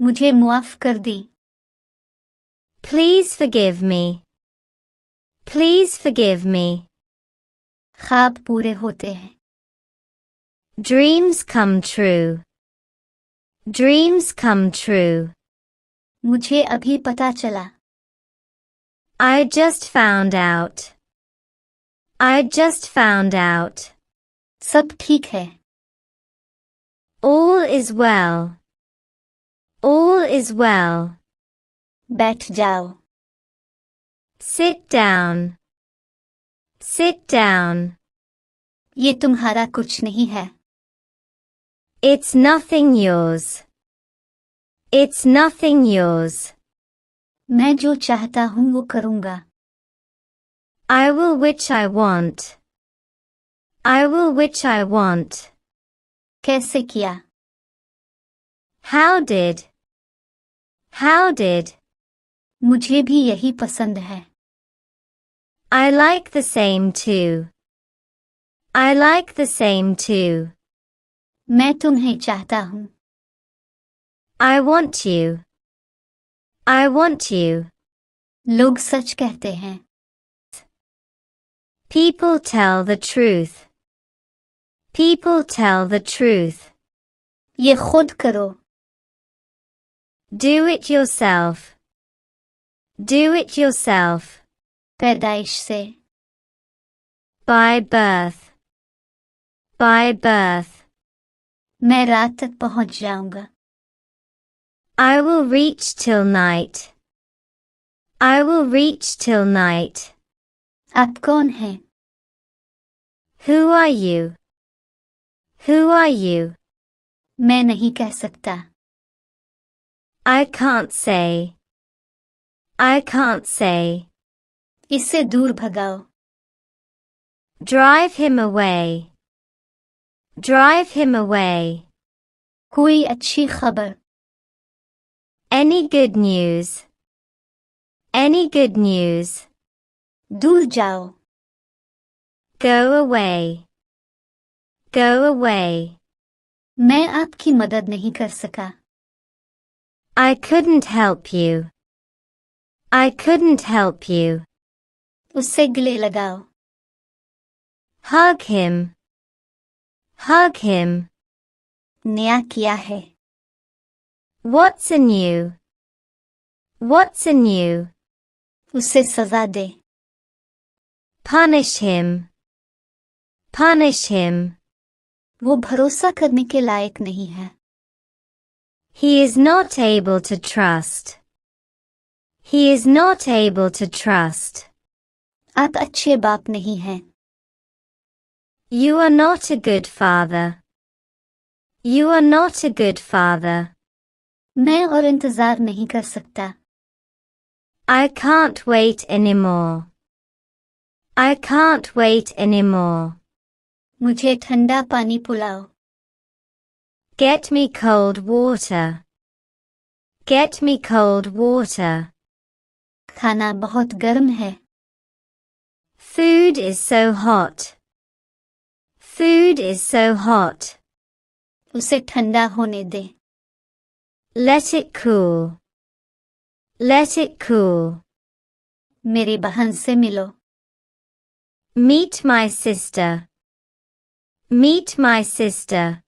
मुझे मुआफ कर दी। Please forgive me. Please forgive me. ख्वाब पूरे होते हैं। Dreams come true. Dreams come true. मुझे अभी पता चला। I just found out. I just found out. सब ठीक है। All is well. All is well. बैठ जाओ। Sit down. Sit down. ये तुम्हारा कुछ नहीं है। It's nothing yours. It's nothing yours. मैं जो चाहता हूँ वो करूँगा। I will which I want. I will which I want. कैसे किया? How did? How did? मुझे भी यही पसंद है। I like the same too. I like the same too. मैं तुम्हें चाहता हूँ। I want you. I want you. लोग सच कहते हैं। People tell the truth. People tell the truth. ये खुद करो। Do it yourself. Do it yourself. पैदाइश से। By birth. By birth. मैं रात तक पहुँच जाऊँगा। I will reach till night. I will reach till night. आप कौन हैं? Who are you? Who are you? मैं नहीं कह सकता। I can't say. I can't say. इससे दूर भगाओ। Drive him away. Drive him away. कोई अच्छी खबर। Any good news? Any good news? दूर जाओ। Go away. Go away. मैं आपकी मदद नहीं कर सका। I couldn't help you. I couldn't help you. उससे गले लगाओ। Hug him. Hug him. नया किया है। What's anew? What's anew? उसे सजा दे। Punish him. Punish him. वो भरोसा करने के लायक नहीं है। He is not able to trust. He is not able to trust. आप अच्छे बाप नहीं हैं। You are not a good father. You are not a good father. मैं और इंतजार नहीं कर सकता। I can't wait anymore. I can't wait anymore. मुझे ठंडा पानी पिलाओ। Get me cold water. Get me cold water. खाना बहुत गर्म है। Food is so hot. Food is so hot. उसे ठंडा होने दे। Let it cool. Let it cool. मेरी बहन से मिलो। Meet my sister. Meet my sister.